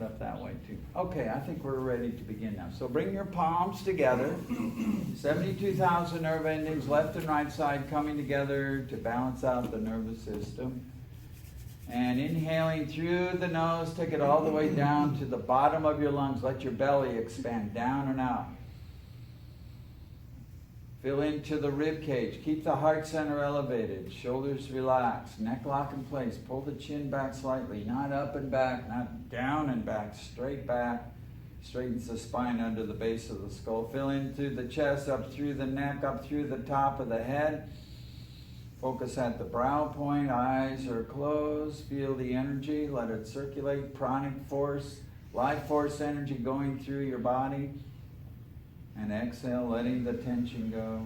up that way too. Okay, I think we're ready to begin now. So bring your palms together. 72,000 nerve endings, left and right side coming together to balance out the nervous system. And inhaling through the nose, take it all the way down to the bottom of your lungs. Let your belly expand down and out. Fill into the rib cage. Keep the heart center elevated. Shoulders relaxed. Neck lock in place. Pull the chin back slightly. Not up and back, not down and back. Straight back. Straightens the spine under the base of the skull. Fill into the chest, up through the neck, up through the top of the head. Focus at the brow point. Eyes are closed. Feel the energy. Let it circulate. Pranic force, life force energy going through your body. And exhale, letting the tension go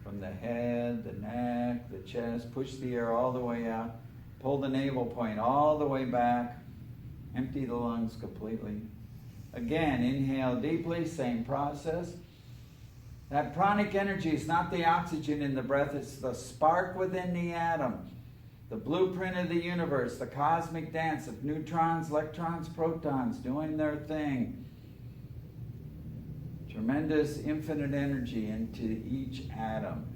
from the head, the neck, the chest. Push the air all the way out. Pull the navel point all the way back. Empty the lungs completely. Again, inhale deeply, same process. That pranic energy is not the oxygen in the breath, it's the spark within the atom. The blueprint of the universe, the cosmic dance of neutrons, electrons, protons doing their thing. Tremendous infinite energy into each atom.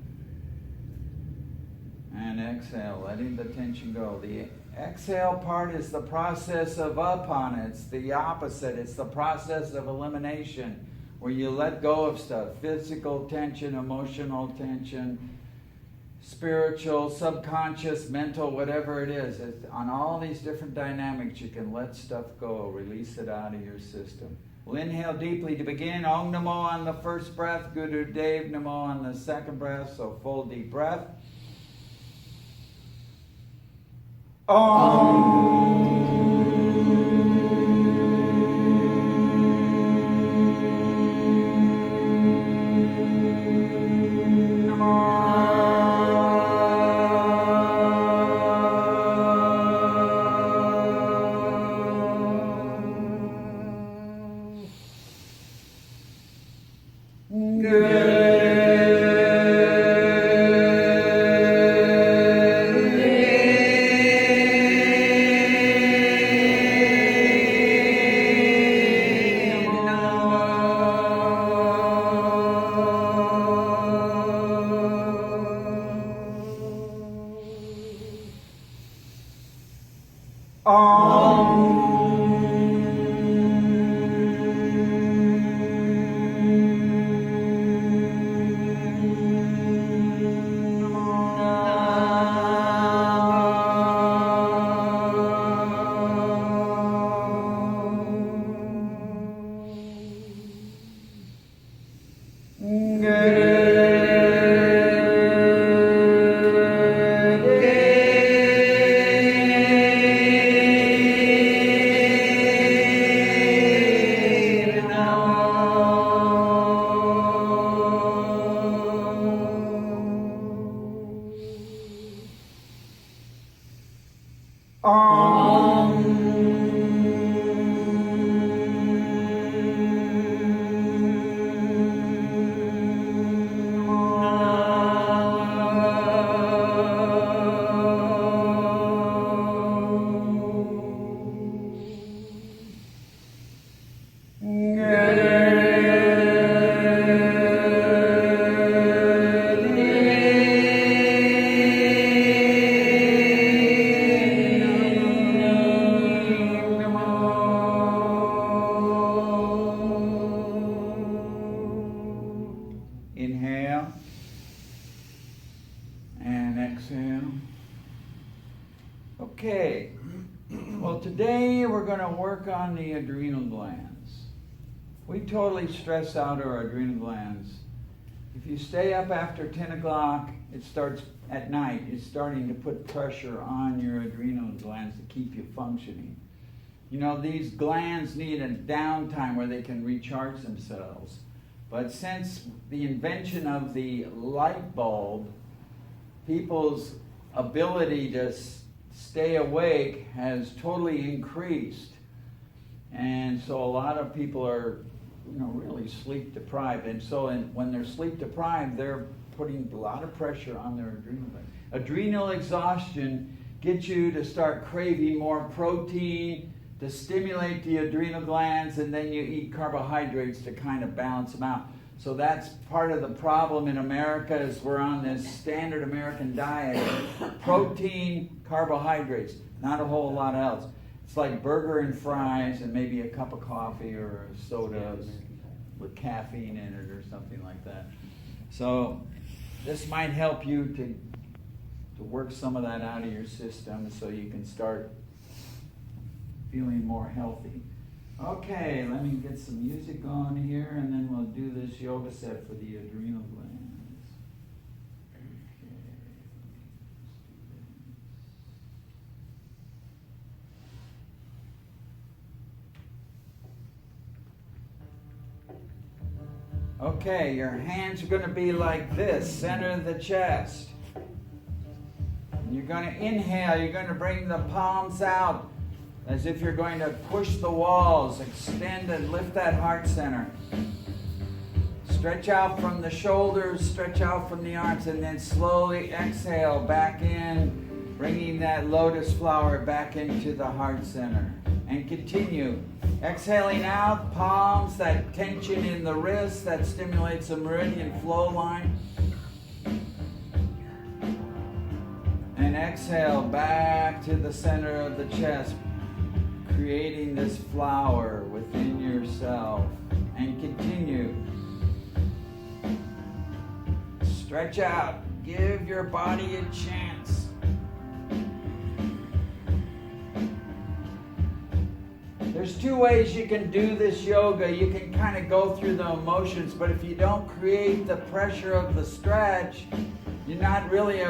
And exhale, letting the tension go. The exhale part is the process of up on it. It's the opposite. It's the process of elimination, where you let go of stuff. Physical tension, emotional tension, spiritual, subconscious, mental, whatever it is. On all these different dynamics, you can let stuff go. Release it out of your system. We'll inhale deeply to begin. Om Namo on the first breath. Guru Dev Namo on the second breath. So full deep breath. Inhale and exhale. Okay, well today we're going to work on the adrenal glands. We totally stress out our adrenal glands. If you stay up after 10 o'clock, it starts at night, it's starting to put pressure on your adrenal glands to keep you functioning. You know, these glands need a downtime where they can recharge themselves. But since the invention of the light bulb, people's ability to stay awake has totally increased. And so a lot of people are, really sleep deprived. And so when they're sleep deprived, they're putting a lot of pressure on their adrenal glands. Adrenal exhaustion gets you to start craving more protein, to stimulate the adrenal glands, and then you eat carbohydrates to kind of balance them out. So that's part of the problem in America, is we're on this standard American diet, protein, carbohydrates, not a whole lot else. It's like burger and fries and maybe a cup of coffee or a soda with caffeine in it or something like that. So this might help you to work some of that out of your system so you can start feeling more healthy. Okay, let me get some music on here, and then we'll do this yoga set for the adrenal glands. Okay, okay, your hands are going to be like this, center of the chest. You're going to inhale, you're going to bring the palms out as if you're going to push the walls, extend and lift that heart center. Stretch out from the shoulders, stretch out from the arms, and then slowly exhale back in, bringing that lotus flower back into the heart center. And continue. Exhaling out, palms, that tension in the wrist that stimulates the meridian flow line. And exhale back to the center of the chest, creating this flower within yourself. And continue. Stretch out. Give your body a chance. There's two ways you can do this yoga. You can kind of go through the emotions, but if you don't create the pressure of the stretch, you're not really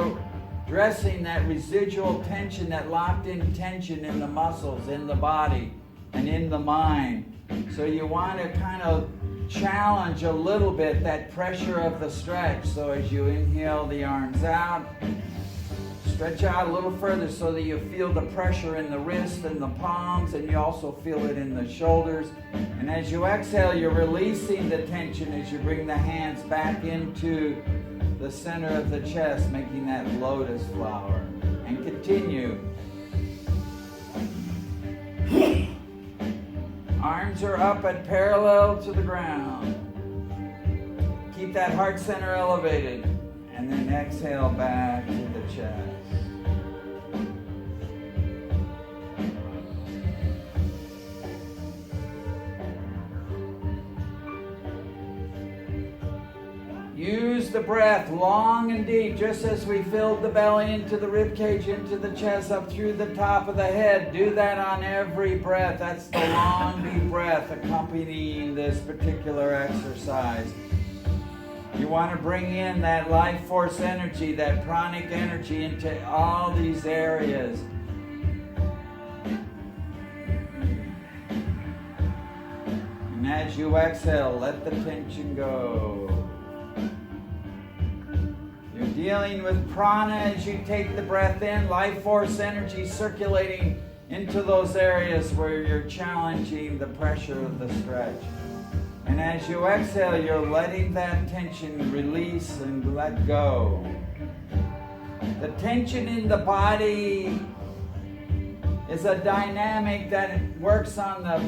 addressing that residual tension, that locked in tension in the muscles, in the body, and in the mind. So you want to kind of challenge a little bit that pressure of the stretch. So as you inhale the arms out, stretch out a little further so that you feel the pressure in the wrist and the palms, and you also feel it in the shoulders. And as you exhale, you're releasing the tension as you bring the hands back into the center of the chest, making that lotus flower. And continue. Arms are up and parallel to the ground. Keep that heart center elevated. And then exhale back to the chest. Use the breath long and deep, just as we filled the belly into the rib cage, into the chest, up through the top of the head. Do that on every breath. That's the long, deep breath accompanying this particular exercise. You want to bring in that life force energy, that pranic energy into all these areas. And as you exhale, let the tension go. You're dealing with prana as you take the breath in, life force energy circulating into those areas where you're challenging the pressure of the stretch. And as you exhale, you're letting that tension release and let go. The tension in the body is a dynamic that works on the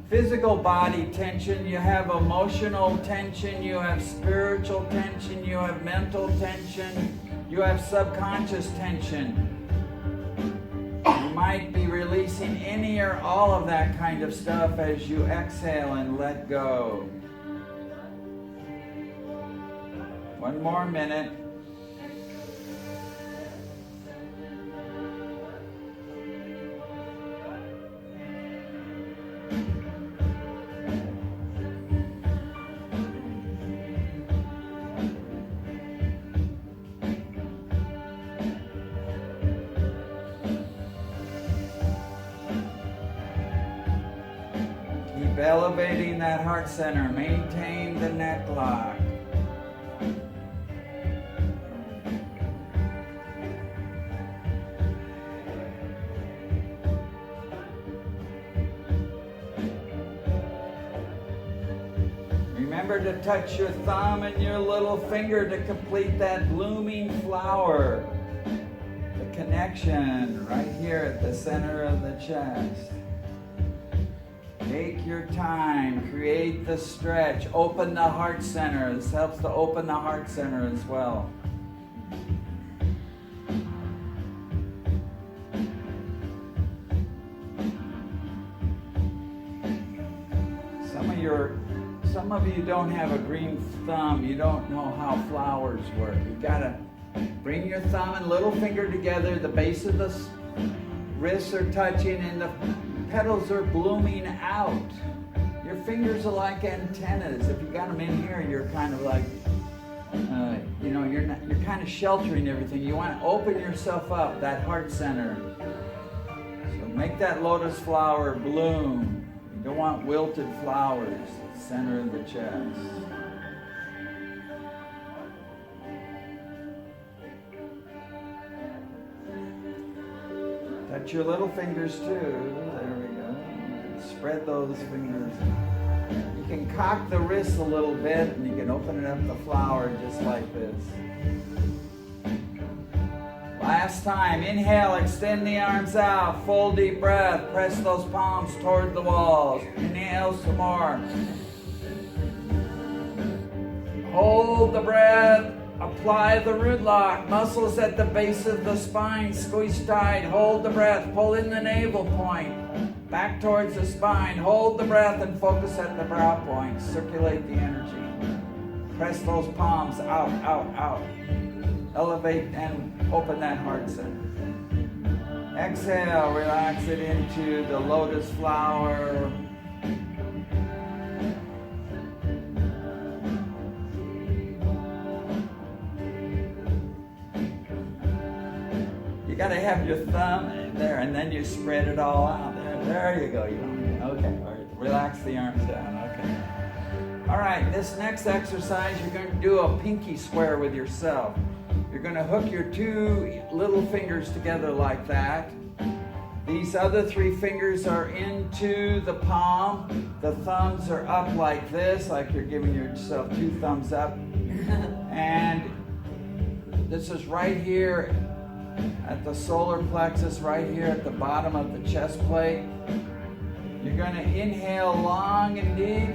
physical body tension. You have emotional tension, you have spiritual tension, you have mental tension, you have subconscious tension. You might be releasing any or all of that kind of stuff as you exhale and let go. One more minute. Elevating that heart center. Maintain the neck lock. Remember to touch your thumb and your little finger to complete that blooming flower. The connection right here at the center of the chest. Take your time, create the stretch, open the heart center. This helps to open the heart center as well. Some of you don't have a green thumb. You don't know how flowers work. You gotta bring your thumb and little finger together. The base of the wrists are touching and the petals are blooming out. Your fingers are like antennas. If you got them in here, you're kind of like, you're kind of sheltering everything. You want to open yourself up, that heart center. So make that lotus flower bloom. You don't want wilted flowers. Center of the chest. Touch your little fingers too. There we go. Spread those fingers. You can cock the wrists a little bit and you can open it up the flower just like this. Last time. Inhale, extend the arms out. Full deep breath. Press those palms toward the walls. Inhale some more. Hold the breath. Apply the root lock. Muscles at the base of the spine squeeze tight. Hold the breath. Pull in the navel point. Back towards the spine. Hold the breath and focus at the brow point. Circulate the energy. Press those palms out, out, out. Elevate and open that heart center. Exhale. Relax it into the lotus flower. You got to have your thumb there, and then you spread it all out there. There you go. Okay. All right. Relax the arms down. Okay. All right. This next exercise, you're going to do a pinky square with yourself. You're going to hook your two little fingers together like that. These other three fingers are into the palm. The thumbs are up like this, like you're giving yourself two thumbs up. And this is right here at the solar plexus, right here at the bottom of the chest plate. You're going to inhale long and deep.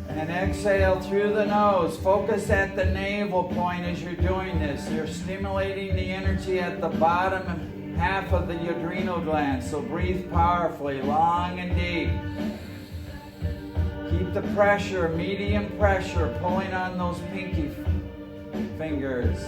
And exhale through the nose. Focus at the navel point as you're doing this. You're stimulating the energy at the bottom half of the adrenal gland. So breathe powerfully, long and deep. Keep the pressure, medium pressure, pulling on those pinky fingers.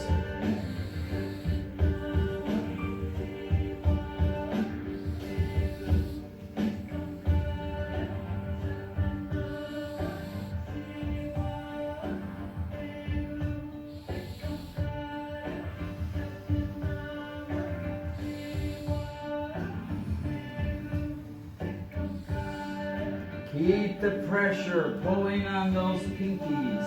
Keep the pressure, pulling on those pinkies.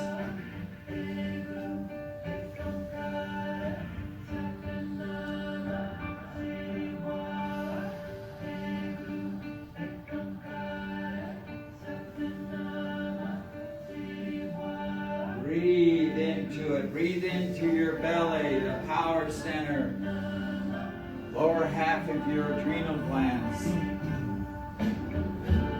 Breathe into it. Breathe into your belly, the power center, lower half of your adrenal glands.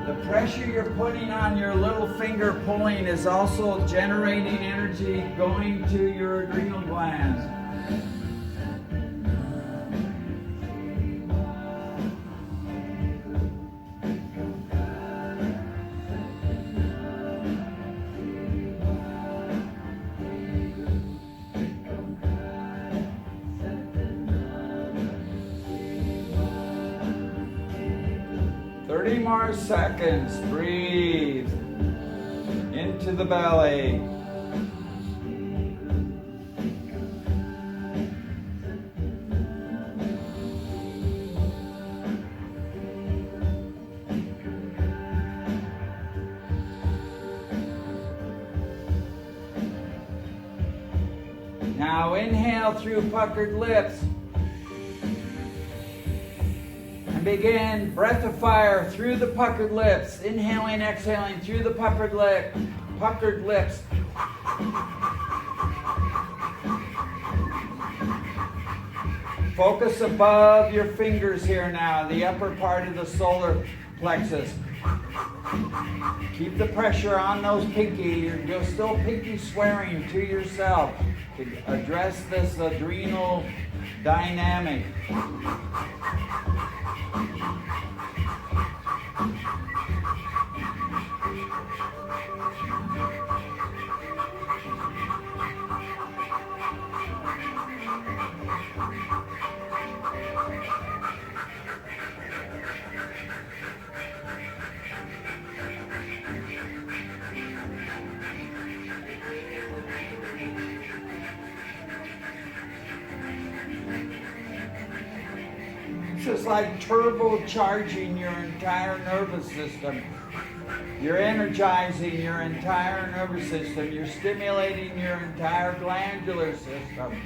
The pressure you're putting on your little finger pulling is also generating energy going to your adrenal glands. More seconds. Breathe into the belly. Now inhale through puckered lips. Begin breath of fire through the puckered lips. Inhaling, exhaling through the puckered lips. Focus above your fingers here now, the upper part of the solar plexus. Keep the pressure on those pinky. You're still pinky swearing to yourself to address this adrenal dynamic. This is like turbocharging your entire nervous system. You're energizing your entire nervous system. You're stimulating your entire glandular system.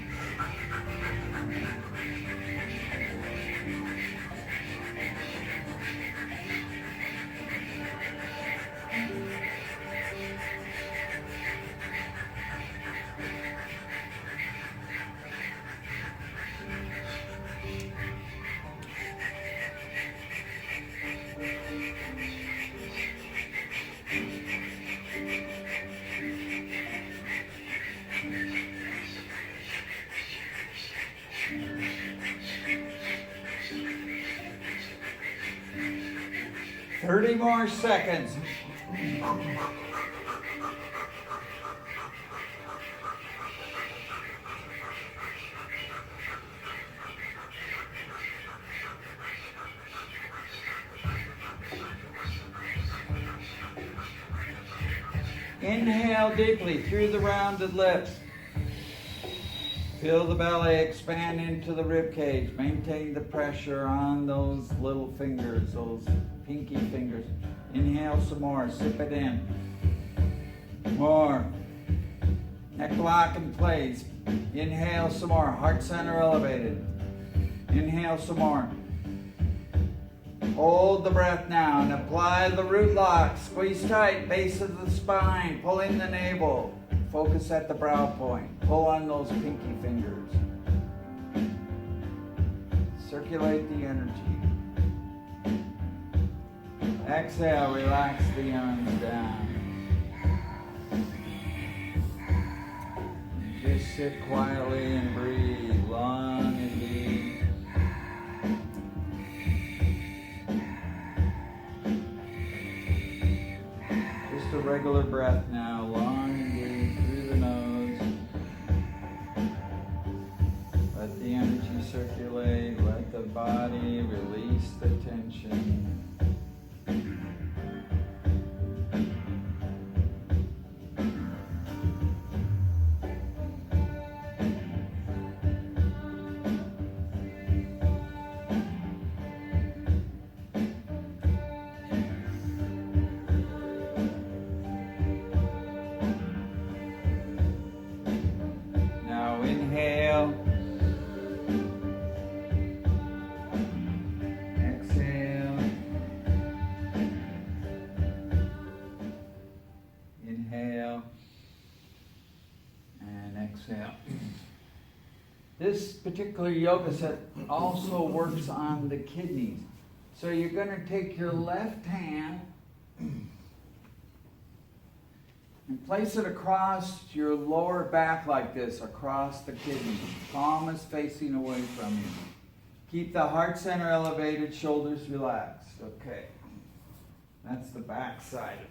Thirty more seconds. Inhale deeply through the rounded lips. Feel the belly expand into the rib cage. Maintain the pressure on those little fingers, those pinky fingers. Inhale some more. Sip it in. More. Neck lock in place. Inhale some more. Heart center elevated. Inhale some more. Hold the breath now and apply the root lock. Squeeze tight, base of the spine. Pull in the navel. Focus at the brow point. Pull on those pinky fingers. Circulate the energy. Exhale, relax the arms down. Just sit quietly and breathe long and deep. Just a regular breath now, long and deep through the nose. Let the energy circulate, let the body release the tension. Inhale. Exhale. Inhale. And exhale. This particular yoga set also works on the kidneys. So you're going to take your left hand and place it across your lower back like this, across the kidneys. Palm is facing away from you. Keep the heart center elevated, shoulders relaxed. Okay. That's the back side of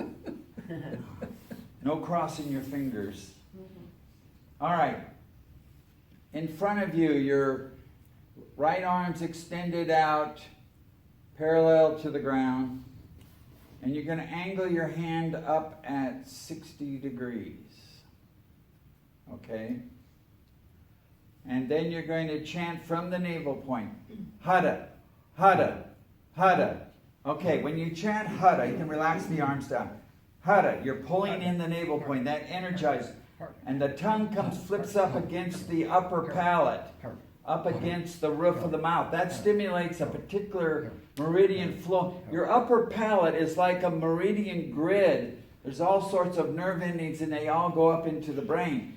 things. No crossing your fingers. All right. In front of you, your right arm's extended out, parallel to the ground. And you're going to angle your hand up at 60 degrees. Okay? And then you're going to chant from the navel point. Hada, Hada, Hada. Okay, when you chant Hada, you can relax the arms down. Hada, you're pulling in the navel point. That energizes. And the tongue flips up against the upper palate. Up against the roof of the mouth. That stimulates a particular meridian flow. Your upper palate is like a meridian grid. There's all sorts of nerve endings and they all go up into the brain.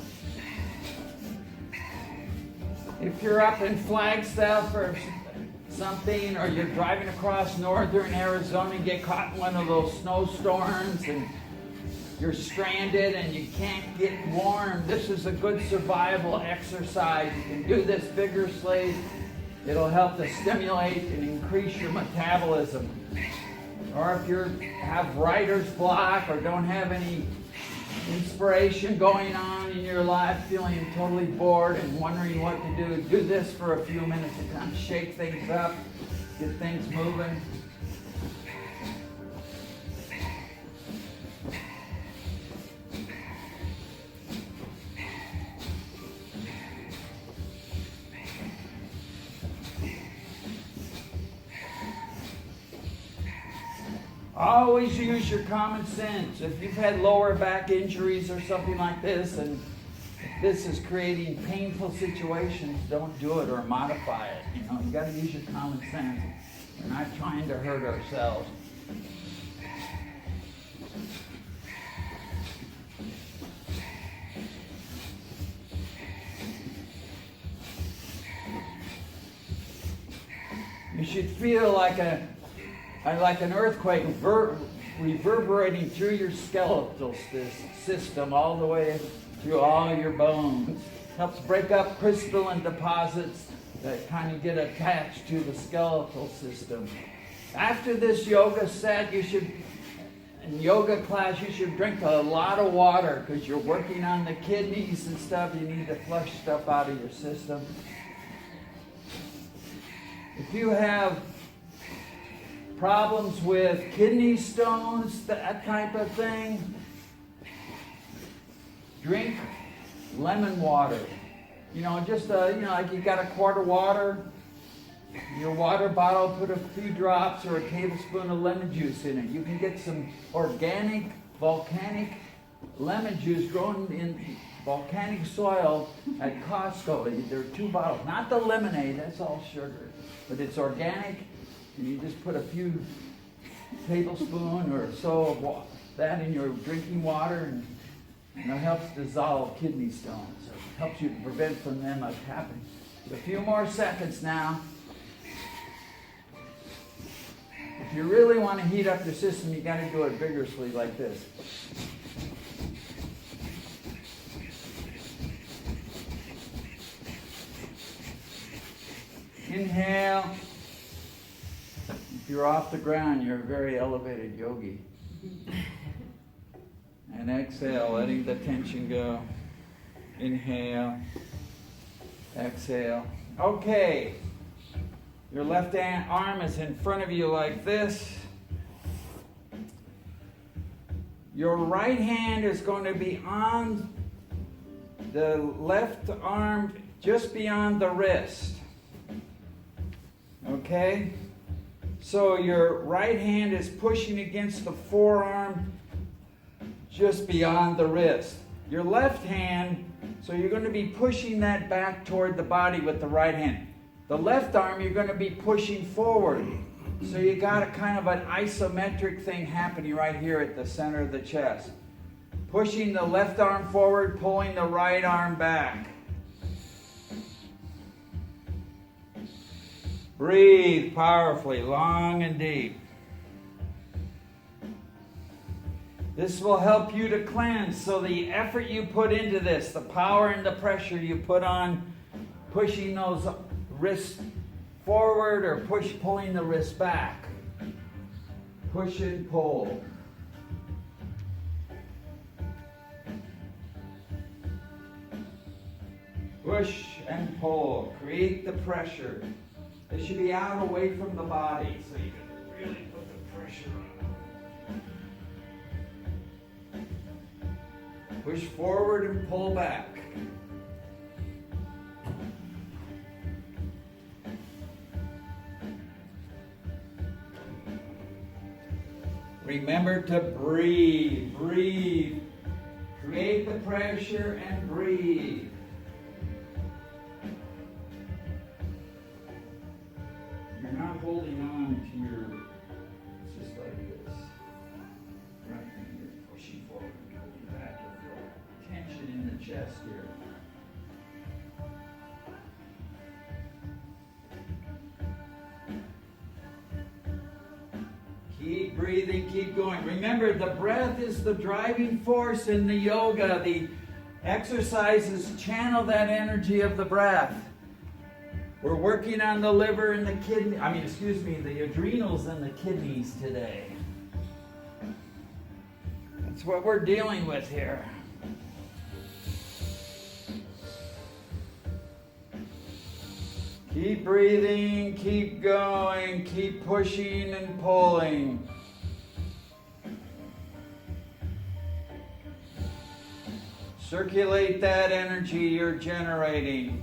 If you're up in Flagstaff or something, or you're driving across northern Arizona and get caught in one of those snowstorms and you're stranded and you can't get warm, this is a good survival exercise. You can do this vigorously. It'll help to stimulate and increase your metabolism. Or if you have writer's block or don't have any inspiration going on in your life, feeling totally bored and wondering what to do this for a few minutes to kind of shake things up, get things moving. Always use your common sense. If you've had lower back injuries or something like this, and this is creating painful situations, don't do it or modify it. You know, you got to use your common sense. We're not trying to hurt ourselves. You should feel like an earthquake reverberating through your skeletal system all the way through all your bones. Helps break up crystalline deposits that kind of get attached to the skeletal system. After this yoga set, in yoga class, you should drink a lot of water because you're working on the kidneys and stuff. You need to flush stuff out of your system. If you have problems with kidney stones, that type of thing, drink lemon water. You know, just like you got a quart of water, your water bottle, put a few drops or a tablespoon of lemon juice in it. You can get some organic, volcanic lemon juice grown in volcanic soil at Costco. There are 2 bottles, not the lemonade, that's all sugar, but it's organic. And you just put a few tablespoons or so of that in your drinking water, and it helps dissolve kidney stones. So it helps you to prevent from them happening. A few more seconds now. If you really want to heat up your system, you got to do it vigorously like this. Inhale. If you're off the ground, you're a very elevated yogi. And exhale, letting the tension go. Inhale. Exhale. Okay. Your left arm is in front of you like this. Your right hand is going to be on the left arm just beyond the wrist. Okay? So your right hand is pushing against the forearm just beyond the wrist. Your left hand, so you're going to be pushing that back toward the body with the right hand. The left arm, you're going to be pushing forward. So you got a kind of an isometric thing happening right here at the center of the chest. Pushing the left arm forward, pulling the right arm back. Breathe powerfully, long and deep. This will help you to cleanse. So the effort you put into this, the power and the pressure you put on pushing those wrists forward or pulling the wrist back. Push and pull. Push and pull. Create the pressure. It should be out away from the body so you can really put the pressure on. Push forward and pull back. Remember to breathe. Breathe. Create the pressure and breathe. You're not holding on to your, it's just like this. Right, and you're pushing forward and pulling back. You feel tension in the chest here. Keep breathing, keep going. Remember, the breath is the driving force in the yoga. The exercises channel that energy of the breath. We're working on the liver and the kidney, the adrenals and the kidneys today. That's what we're dealing with here. Keep breathing, keep going, keep pushing and pulling. Circulate that energy you're generating.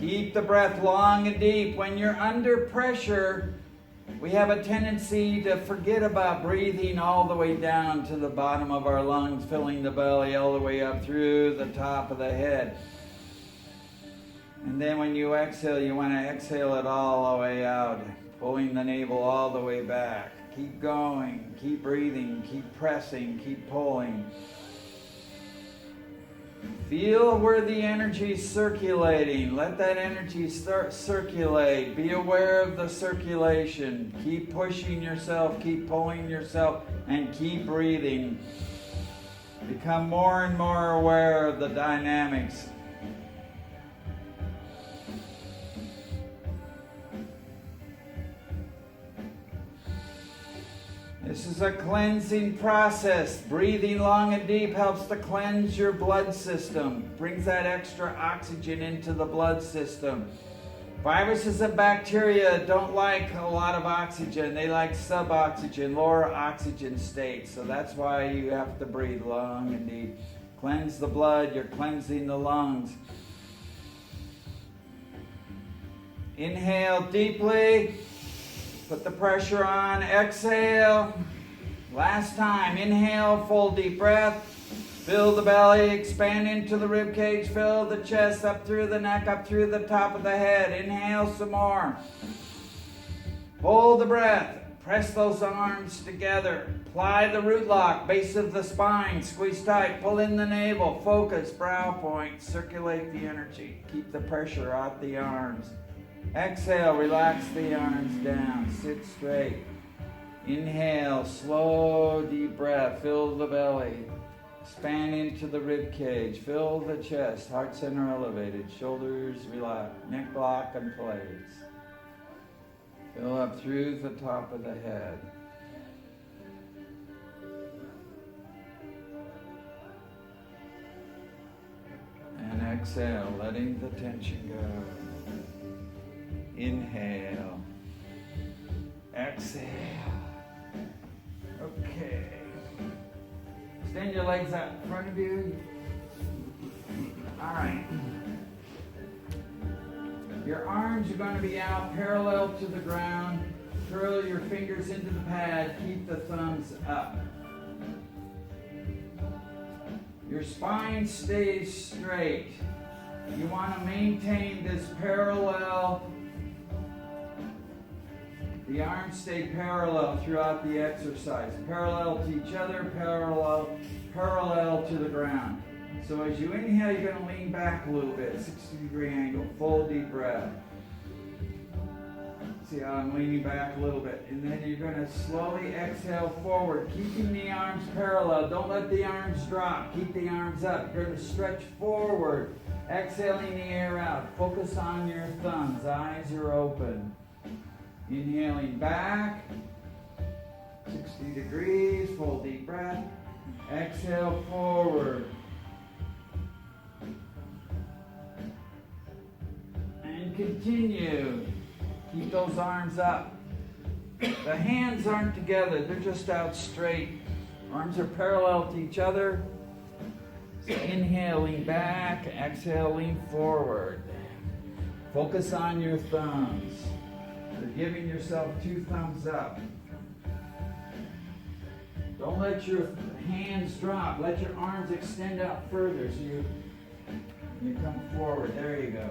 Keep the breath long and deep. When you're under pressure, we have a tendency to forget about breathing all the way down to the bottom of our lungs, filling the belly all the way up through the top of the head. And then when you exhale, you want to exhale it all the way out, pulling the navel all the way back. Keep going, keep breathing, keep pressing, keep pulling. Feel where the energy is circulating. Let that energy start circulate. Be aware of the circulation. Keep pushing yourself, keep pulling yourself, and keep breathing. Become more and more aware of the dynamics. This is a cleansing process. Breathing long and deep helps to cleanse your blood system, brings that extra oxygen into the blood system. Viruses and bacteria don't like a lot of oxygen. They like suboxygen, lower oxygen states. So that's why you have to breathe long and deep. Cleanse the blood, you're cleansing the lungs. Inhale deeply. Put the pressure on. Exhale. Last time. Inhale, full deep breath. Fill the belly, expand into the rib cage. Fill the chest up through the neck, up through the top of the head. Inhale some more. Hold the breath. Press those arms together. Apply the root lock, base of the spine. Squeeze tight. Pull in the navel. Focus, brow point. Circulate the energy. Keep the pressure out the arms. Exhale, relax the arms down. Sit straight. Inhale, slow, deep breath. Fill the belly. Expand into the rib cage. Fill the chest. Heart center elevated. Shoulders relax. Neck lock in place. Fill up through the top of the head. And exhale, letting the tension go. Inhale. Exhale. Okay. Extend your legs out in front of you. All right. Your arms are going to be out parallel to the ground. Curl your fingers into the pad. Keep the thumbs up. Your spine stays straight. You want to maintain this parallel. The arms stay parallel throughout the exercise. Parallel to each other, parallel to the ground. So as you inhale, you're going to lean back a little bit, 60-degree angle, full deep breath. See how I'm leaning back a little bit. And then you're going to slowly exhale forward, keeping the arms parallel. Don't let the arms drop. Keep the arms up. You're going to stretch forward, exhaling the air out. Focus on your thumbs. Eyes are open. Inhaling back, 60 degrees, full deep breath. Exhale forward. And continue. Keep those arms up. The hands aren't together, they're just out straight. Arms are parallel to each other. So inhaling back, exhaling forward. Focus on your thumbs. You're giving yourself 2 thumbs up. Don't let your hands drop. Let your arms extend out further so you come forward. There you go.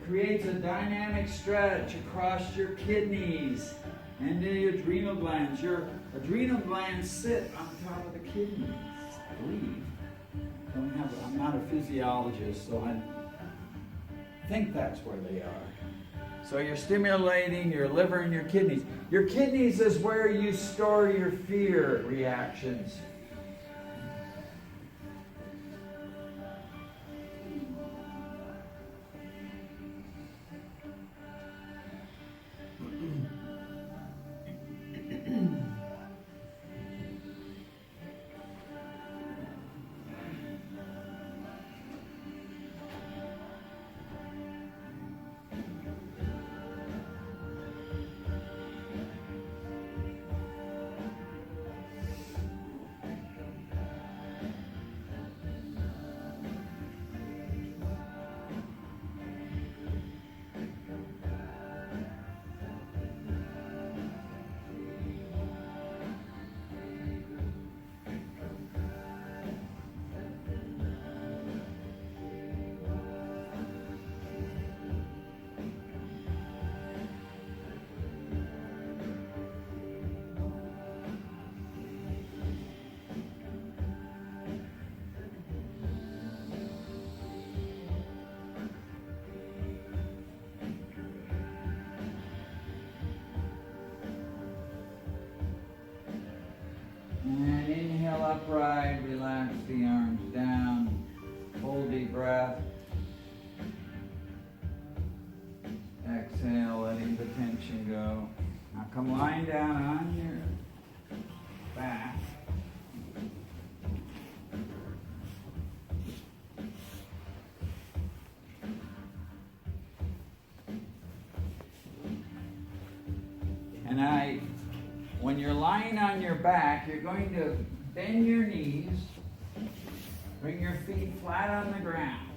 Creates a dynamic stretch across your kidneys. And the adrenal glands. Your adrenal glands sit on top of the kidneys, I believe. I'm not a physiologist, so I think that's where they are. So you're stimulating your liver and your kidneys. Your kidneys is where you store your fear reactions. And inhale upright, relax the arms down, hold deep breath. Exhale, letting the tension go. Now come lying down on your back. And when you're lying on your back, you're going to bend your knees, bring your feet flat on the ground.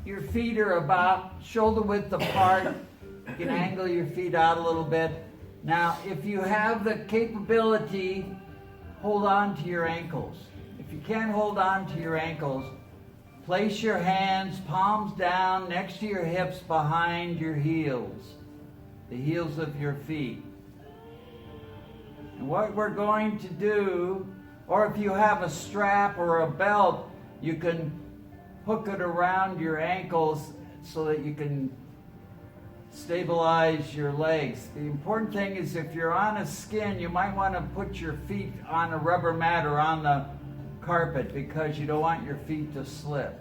Your feet are about shoulder width apart. You can angle your feet out a little bit. Now, if you have the capability, hold on to your ankles. If you can't hold on to your ankles, place your hands, palms down, next to your hips, behind your heels, the heels of your feet. And what we're going to do, or if you have a strap or a belt, you can hook it around your ankles so that you can stabilize your legs. The important thing is if you're on a skin, you might want to put your feet on a rubber mat or on the carpet because you don't want your feet to slip.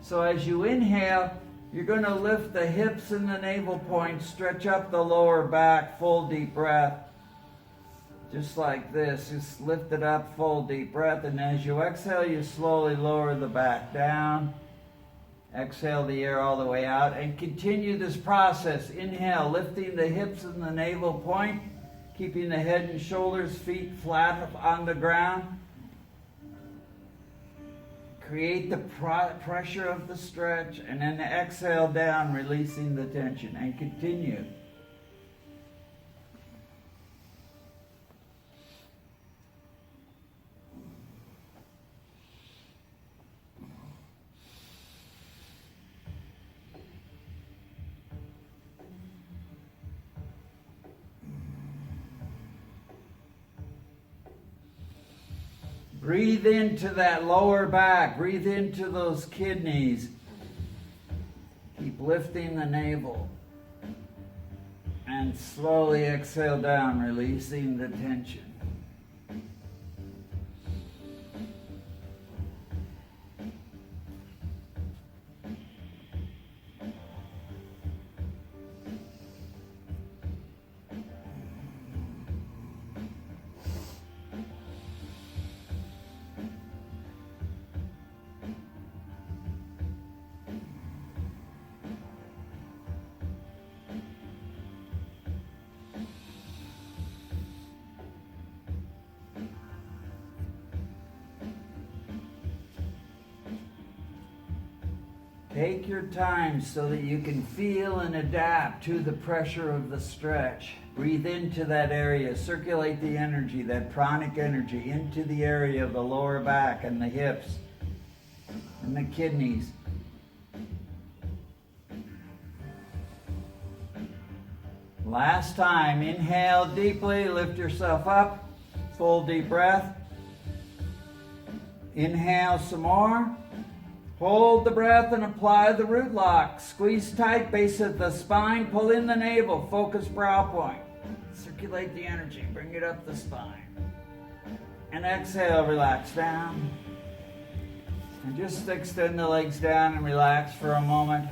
So as you inhale, you're going to lift the hips and the navel point, stretch up the lower back, full deep breath. Just like this, just lift it up, full deep breath, and as you exhale, you slowly lower the back down. Exhale the air all the way out, and continue this process. Inhale, lifting the hips and the navel point, keeping the head and shoulders, feet flat on the ground. Create the pressure of the stretch, and then exhale down, releasing the tension, and continue. Breathe into that lower back. Breathe into those kidneys. Keep lifting the navel. And slowly exhale down, releasing the tension. Take your time so that you can feel and adapt to the pressure of the stretch. Breathe into that area. Circulate the energy, that pranic energy, into the area of the lower back and the hips and the kidneys. Last time, inhale deeply, lift yourself up, full deep breath. Inhale some more. Hold the breath and apply the root lock. Squeeze tight, base of the spine, pull in the navel, focus brow point. Circulate the energy, bring it up the spine. And exhale, relax down. And just extend the legs down and relax for a moment.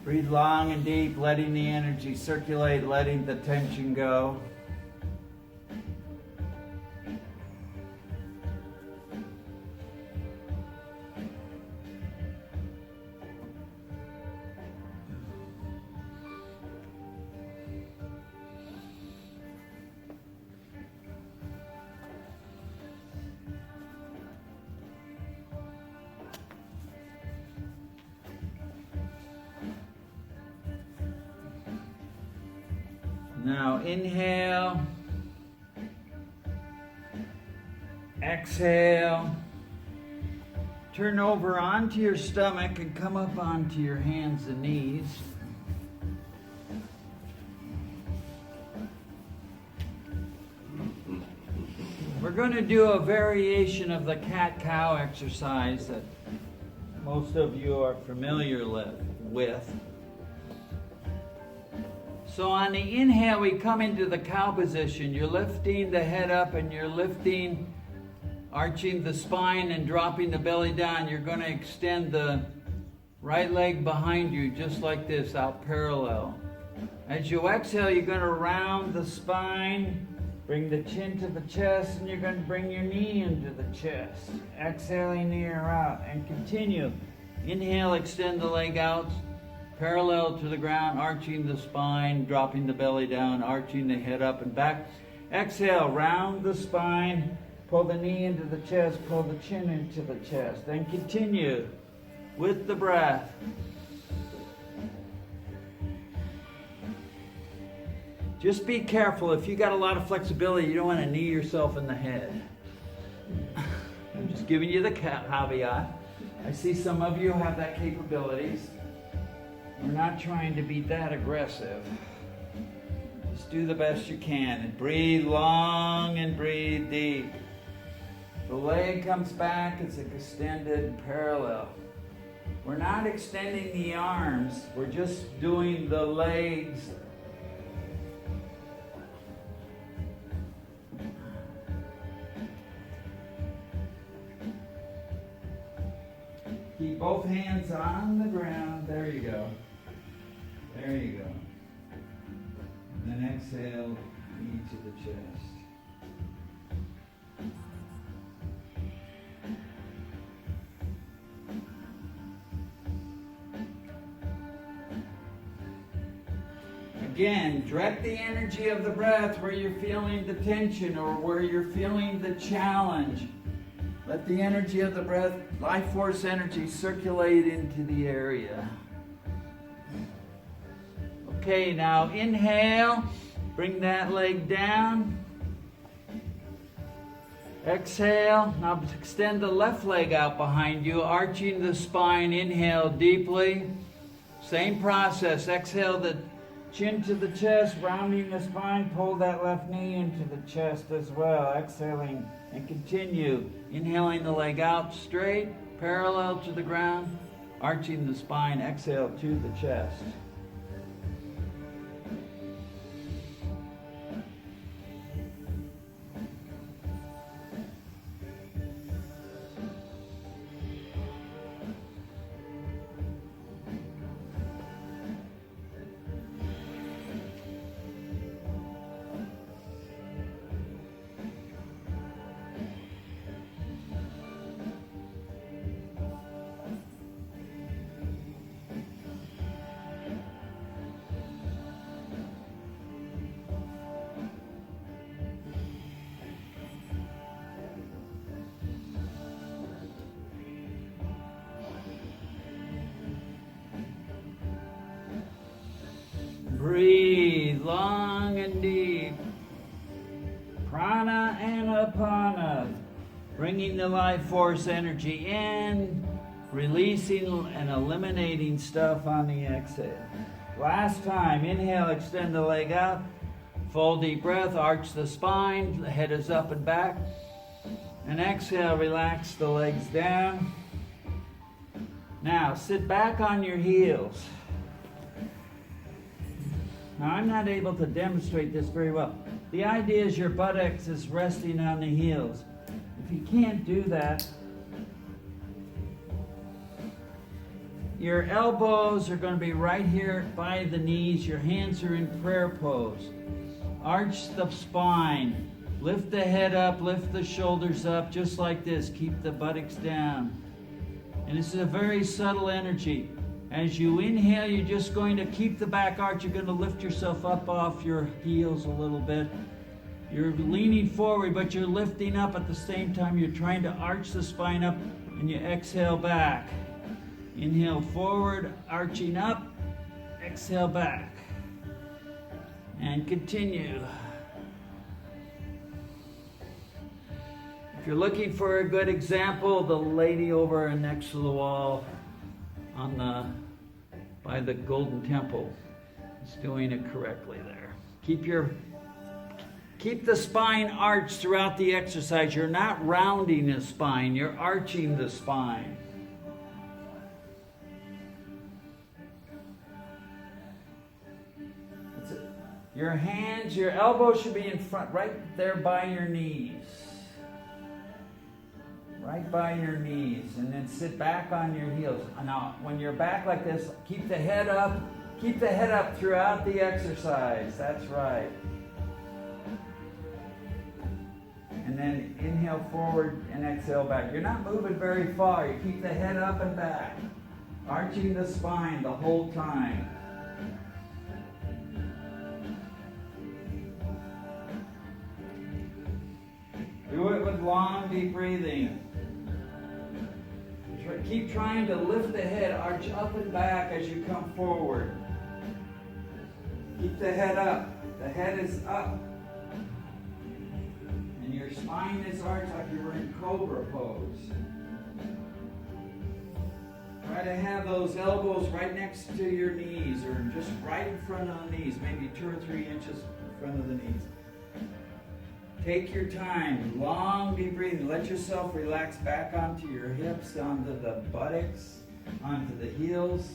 Breathe long and deep, letting the energy circulate, letting the tension go. Now inhale, exhale, turn over onto your stomach and come up onto your hands and knees. We're going to do a variation of the cat-cow exercise that most of you are familiar with. So on the inhale, we come into the cow position. You're lifting the head up and you're lifting, arching the spine and dropping the belly down. You're going to extend the right leg behind you just like this, out parallel. As you exhale, you're going to round the spine, bring the chin to the chest, and you're going to bring your knee into the chest. Exhaling the air out and continue. Inhale, extend the leg out. Parallel to the ground, arching the spine, dropping the belly down, arching the head up and back. Exhale, round the spine, pull the knee into the chest, pull the chin into the chest. Then continue with the breath. Just be careful. If you got a lot of flexibility, you don't want to knee yourself in the head. I'm just giving you the caveat. I see some of you have that capabilities. We're not trying to be that aggressive. Just do the best you can and breathe long and breathe deep. The leg comes back, it's extended parallel. We're not extending the arms, we're just doing the legs. Keep both hands on the ground. There you go. There you go. And then exhale, knee to the chest. Again, direct the energy of the breath where you're feeling the tension or where you're feeling the challenge. Let the energy of the breath, life force energy, circulate into the area. Okay, now inhale, bring that leg down. Exhale, now extend the left leg out behind you, arching the spine. Inhale deeply. Same process. Exhale the chin to the chest, rounding the spine. Pull that left knee into the chest as well. Exhaling and continue. Inhaling the leg out straight, parallel to the ground, arching the spine. Exhale to the chest. Breathe long and deep. Prana and apana. Bringing the life force energy in, releasing and eliminating stuff on the exhale. Last time. Inhale, extend the leg out. Full deep breath, arch the spine, the head is up and back. And exhale, relax the legs down. Now, sit back on your heels. Now, I'm not able to demonstrate this very well. The idea is your buttocks is resting on the heels. If you can't do that, your elbows are going to be right here by the knees. Your hands are in prayer pose. Arch the spine. Lift the head up, lift the shoulders up, just like this. Keep the buttocks down. And this is a very subtle energy. As you inhale, you're just going to keep the back arch. You're going to lift yourself up off your heels a little bit. You're leaning forward, but you're lifting up at the same time. You're trying to arch the spine up, and you exhale back. Inhale forward, arching up. Exhale back. And continue. If you're looking for a good example, the lady over next to the wall by the Golden Temple is doing it correctly there. Keep the spine arched throughout the exercise. You're not rounding the spine, you're arching the spine. That's it. Your hands, your elbows should be in front, right there by your knees. Right by your knees, and then sit back on your heels. Now, when you're back like this, keep the head up. Keep the head up throughout the exercise. That's right. And then inhale forward and exhale back. You're not moving very far. You keep the head up and back, arching the spine the whole time. Do it with long, deep breathing. Keep trying to lift the head, arch up and back as you come forward. Keep the head up. The head is up. And your spine is arched like you were in cobra pose. Try to have those elbows right next to your knees or just right in front of the knees, maybe 2 or 3 inches in front of the knees. Take your time, long deep breathing. Let yourself relax back onto your hips, onto the buttocks, onto the heels.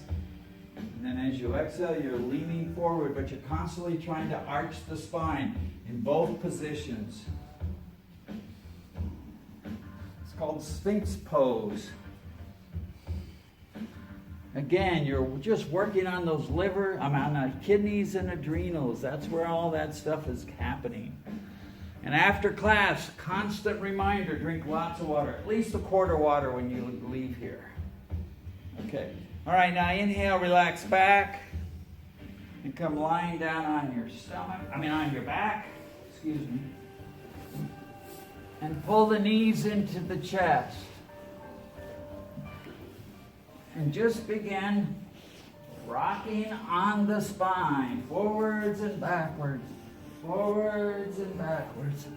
And then as you exhale, you're leaning forward, but you're constantly trying to arch the spine in both positions. It's called Sphinx pose. Again, you're just working on those on the kidneys and adrenals. That's where all that stuff is happening. And after class, constant reminder, drink lots of water. At least a quart of water when you leave here. Okay. All right, now inhale, relax back. And come lying down on your back. Excuse me. And pull the knees into the chest. And just begin rocking on the spine, forwards and backwards. Forwards and backwards.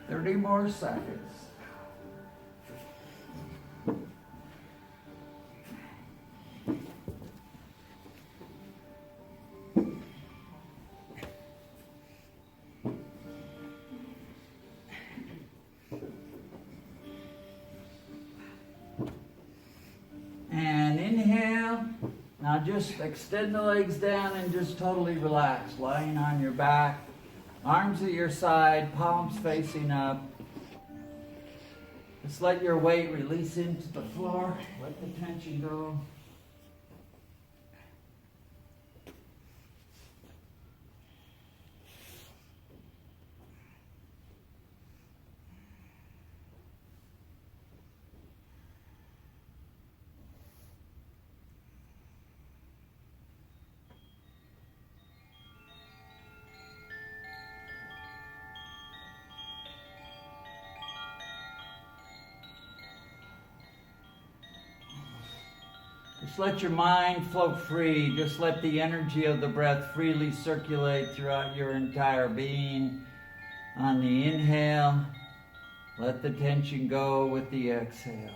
Thirty more seconds. And inhale. Now just extend the legs down and just totally relax. Lying on your back. Arms at your side, palms facing up. Just let your weight release into the floor. Let the tension go. Just let your mind float free. Just let the energy of the breath freely circulate throughout your entire being. On the inhale, let the tension go with the exhale.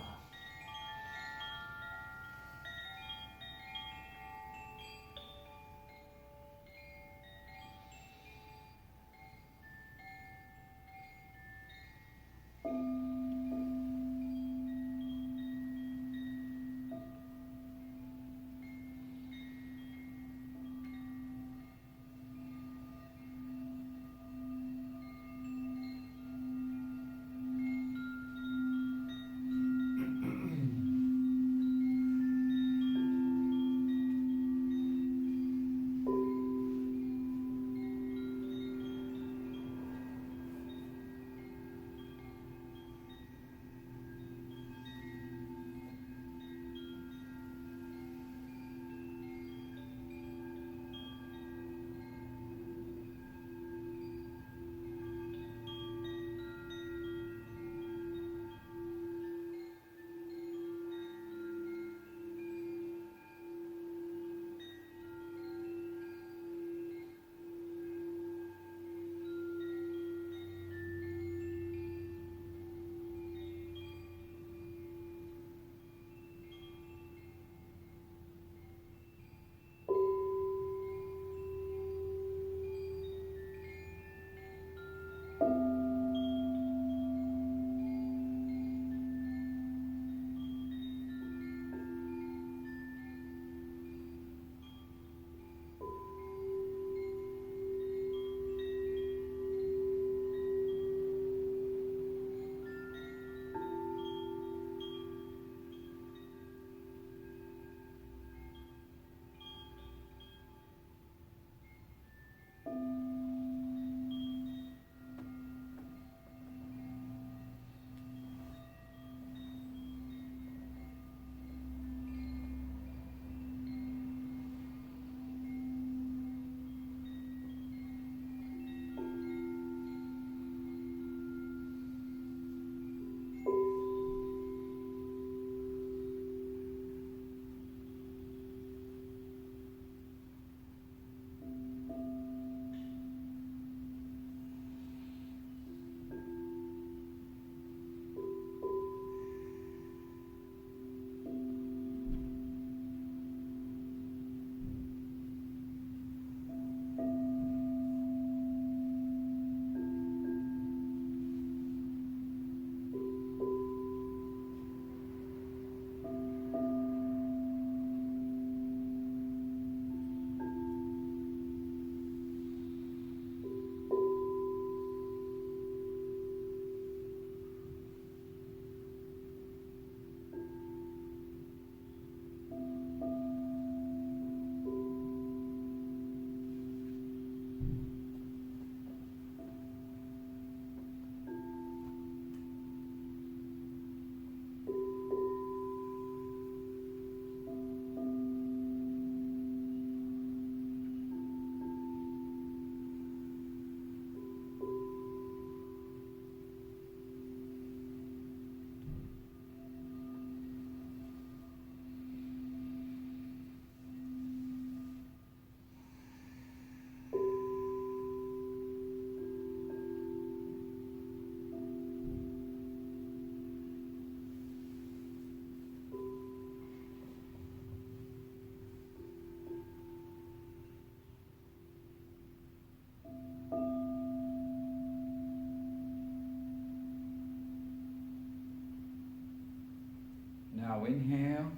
Now inhale,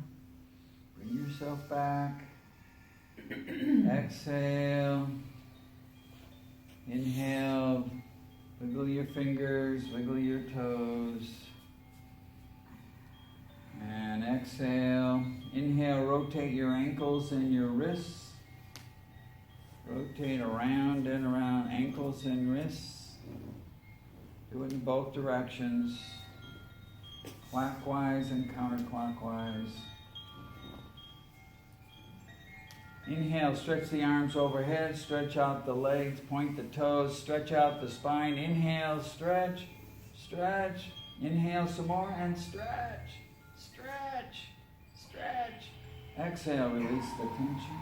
bring yourself back. Exhale. Inhale, wiggle your fingers, wiggle your toes. And exhale. Inhale, rotate your ankles and your wrists. Rotate around and around, ankles and wrists. Do it in both directions, clockwise and counterclockwise. Inhale, stretch the arms overhead, stretch out the legs, point the toes, stretch out the spine. Inhale, stretch, stretch. Inhale some more and stretch, stretch, stretch. Exhale, release the tension.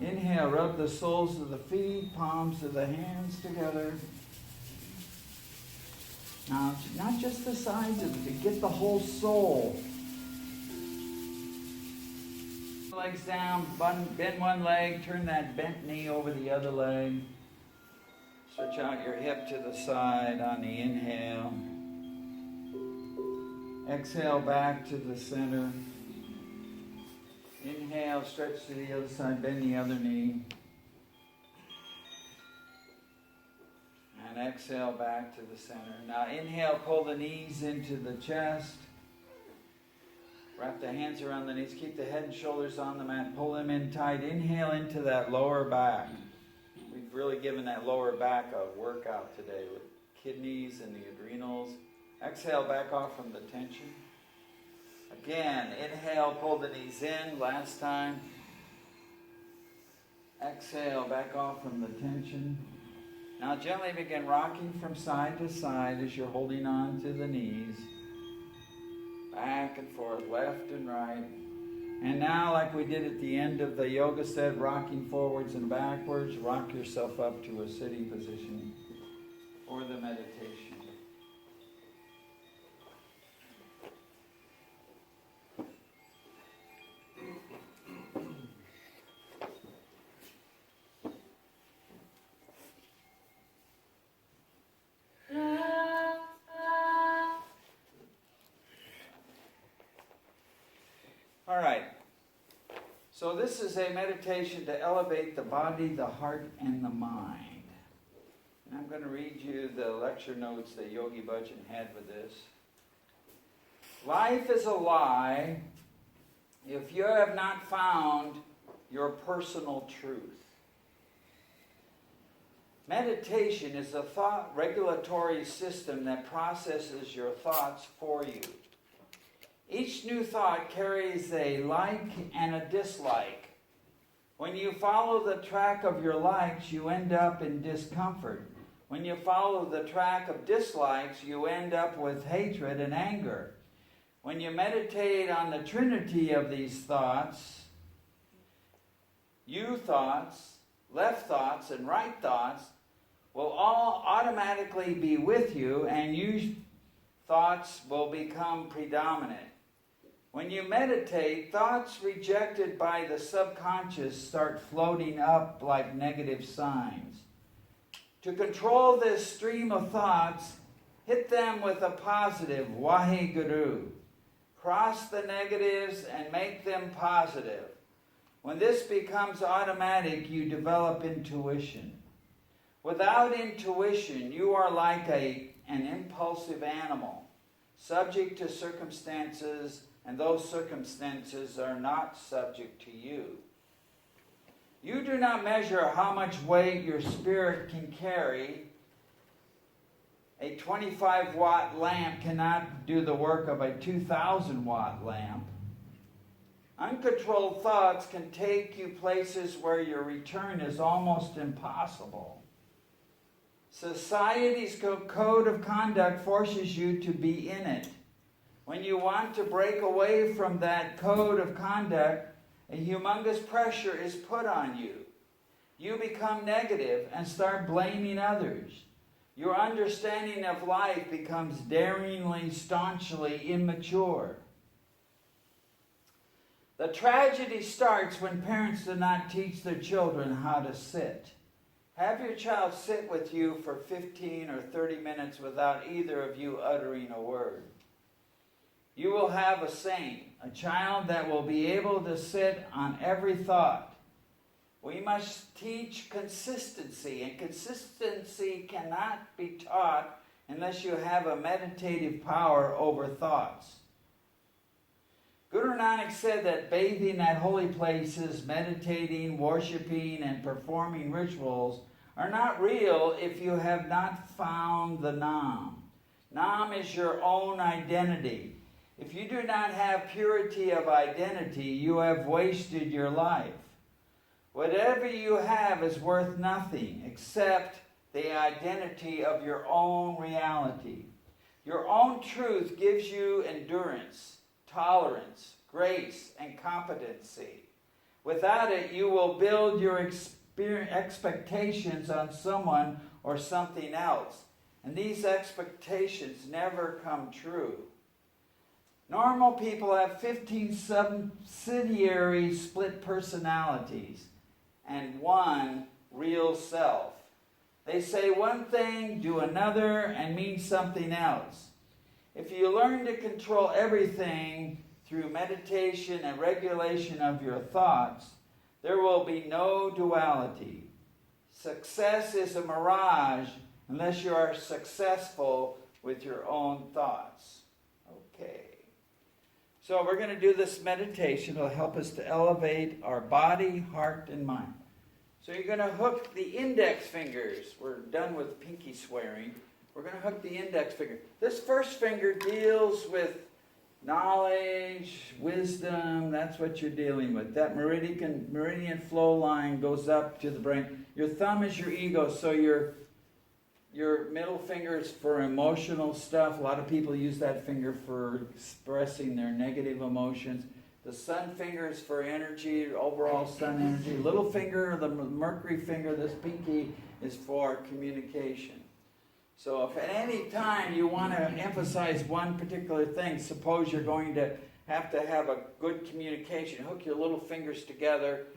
Inhale, rub the soles of the feet, palms of the hands together. Now, not just the sides of it, get the whole soul. Legs down, bend one leg, turn that bent knee over the other leg. Stretch out your hip to the side on the inhale. Exhale back to the center. Inhale, stretch to the other side, bend the other knee. And exhale back to the center. Now inhale, pull the knees into the chest. Wrap the hands around the knees. Keep the head and shoulders on the mat. Pull them in tight. Inhale into that lower back. We've really given that lower back a workout today with kidneys and the adrenals. Exhale, back off from the tension. Again, inhale, pull the knees in. Last time. Exhale, back off from the tension. Now gently begin rocking from side to side as you're holding on to the knees. Back and forth, left and right. And now, like we did at the end of the yoga set, rocking forwards and backwards, rock yourself up to a sitting position for the meditation. All right, so this is a meditation to elevate the body, the heart, and the mind. And I'm going to read you the lecture notes that Yogi Bhajan had with this. Life is a lie if you have not found your personal truth. Meditation is a thought regulatory system that processes your thoughts for you. Each new thought carries a like and a dislike. When you follow the track of your likes, you end up in discomfort. When you follow the track of dislikes, you end up with hatred and anger. When you meditate on the trinity of these thoughts, you thoughts, left thoughts, and right thoughts will all automatically be with you, and you thoughts will become predominant. When you meditate, thoughts rejected by the subconscious start floating up like negative signs. To control this stream of thoughts, hit them with a positive Waheguru. Cross the negatives and make them positive. When this becomes automatic, you develop intuition. Without intuition, you are like an impulsive animal, subject to circumstances, and those circumstances are not subject to you. You do not measure how much weight your spirit can carry. A 25-watt lamp cannot do the work of a 2,000-watt lamp. Uncontrolled thoughts can take you places where your return is almost impossible. Society's code of conduct forces you to be in it. When you want to break away from that code of conduct, a humongous pressure is put on you. You become negative and start blaming others. Your understanding of life becomes daringly, staunchly immature. The tragedy starts when parents do not teach their children how to sit. Have your child sit with you for 15 or 30 minutes without either of you uttering a word. You will have a saint, a child that will be able to sit on every thought. We must teach consistency, and consistency cannot be taught unless you have a meditative power over thoughts. Guru Nanak said that bathing at holy places, meditating, worshiping, and performing rituals are not real if you have not found the Nam. Nam is your own identity. If you do not have purity of identity, you have wasted your life. Whatever you have is worth nothing except the identity of your own reality. Your own truth gives you endurance, tolerance, grace, and competency. Without it, you will build your expectations on someone or something else, and these expectations never come true. Normal people have 15 subsidiary split personalities and one real self. They say one thing, do another, and mean something else. If you learn to control everything through meditation and regulation of your thoughts, there will be no duality. Success is a mirage unless you are successful with your own thoughts. Okay. So we're going to do this meditation. It'll help us to elevate our body, heart, and mind. So you're going to hook the index fingers. We're done with pinky swearing. We're going to hook the index finger. This first finger deals with knowledge, wisdom. That's what you're dealing with. That meridian flow line goes up to the brain. Your thumb is your ego, so your middle finger is for emotional stuff. A lot of people use that finger for expressing their negative emotions. The sun finger is for energy, overall sun energy. Little finger, the mercury finger, this pinky, is for communication. So if at any time you want to emphasize one particular thing, suppose you're going to have a good communication, hook your little fingers together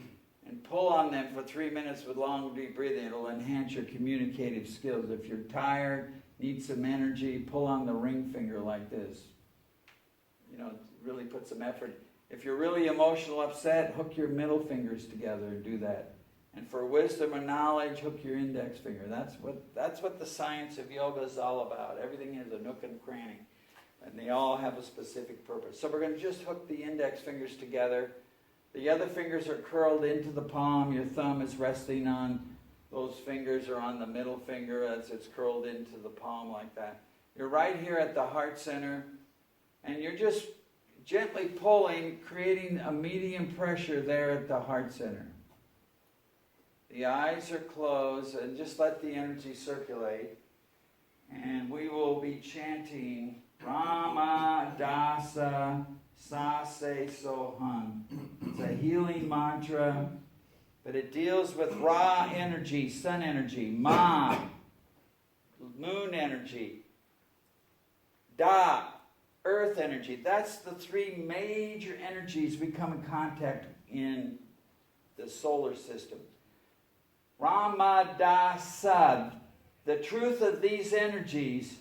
and pull on them for 3 minutes with long, deep breathing. It'll enhance your communicative skills. If you're tired, need some energy, pull on the ring finger like this. Really put some effort. If you're really emotional, upset, hook your middle fingers together and do that. And for wisdom and knowledge, hook your index finger. That's what the science of yoga is all about. Everything has a nook and cranny. And they all have a specific purpose. So we're going to just hook the index fingers together. The other fingers are curled into the palm. Your thumb is resting on those fingers or on the middle finger as it's curled into the palm like that. You're right here at the heart center. And you're just gently pulling, creating a medium pressure there at the heart center. The eyes are closed, and just let the energy circulate. And we will be chanting Rama Dasa Sase Soham. It's a healing mantra, but it deals with Ra energy, sun energy, Ma, moon energy, Da, earth energy. That's the three major energies we come in contact in the solar system. Ramadasa, the truth of these energies,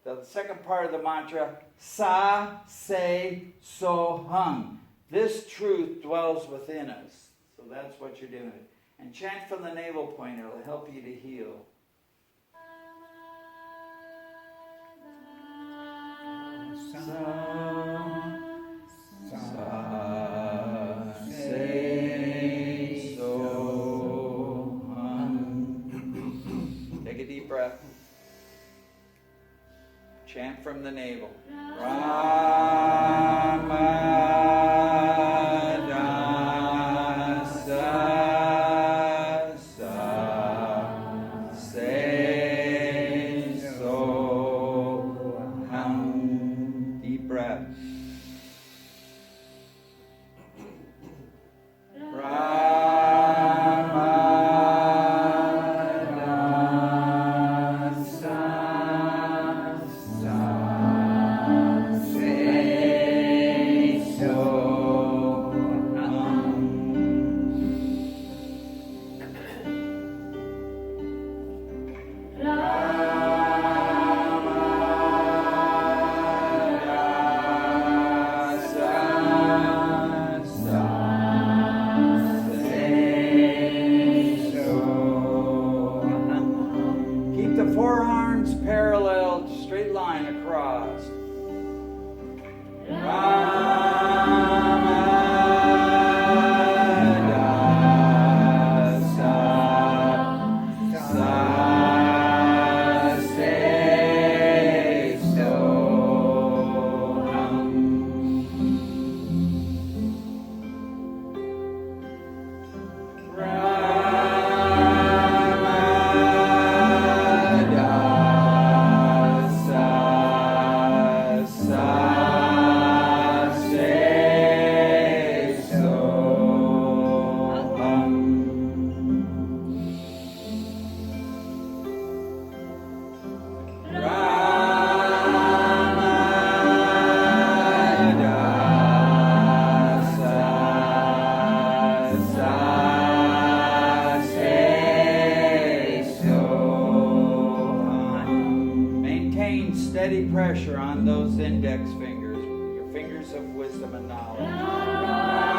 the second part of the mantra, Sa, Se, So, Hum. This truth dwells within us. So that's what you're doing. And chant from the navel point. It'll help you to heal. Take a deep breath. Chant from the navel. index fingers, your fingers of wisdom and knowledge.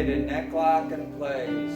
Neck lock in place.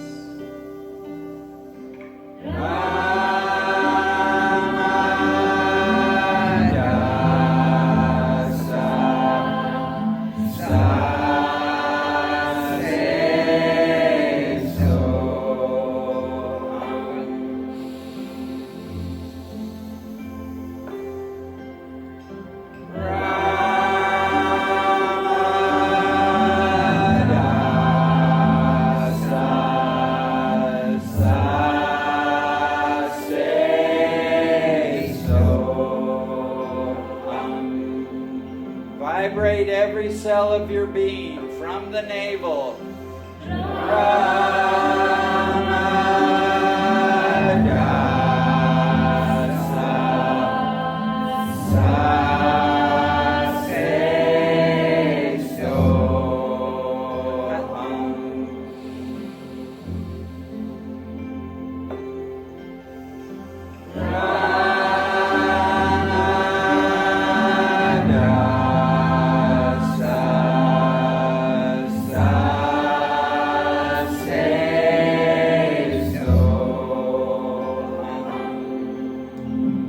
Vibrate every cell of your being from the navel.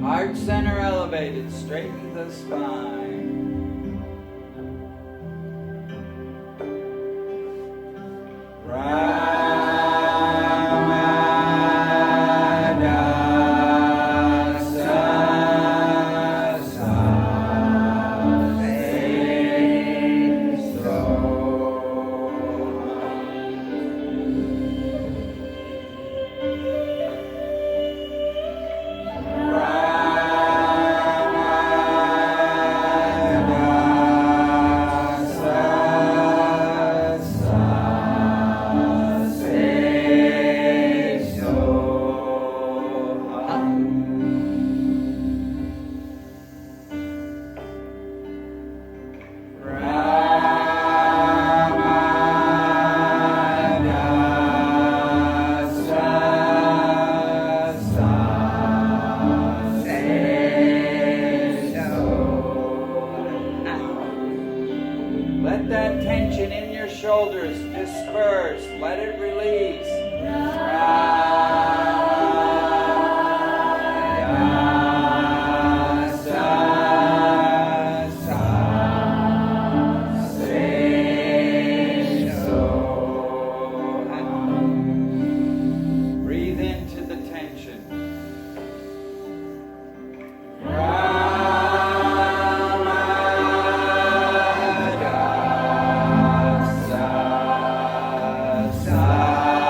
Heart center elevated, straighten the spine. Let that tension in your shoulders disperse. Let it release. Breathe into the tension. Sa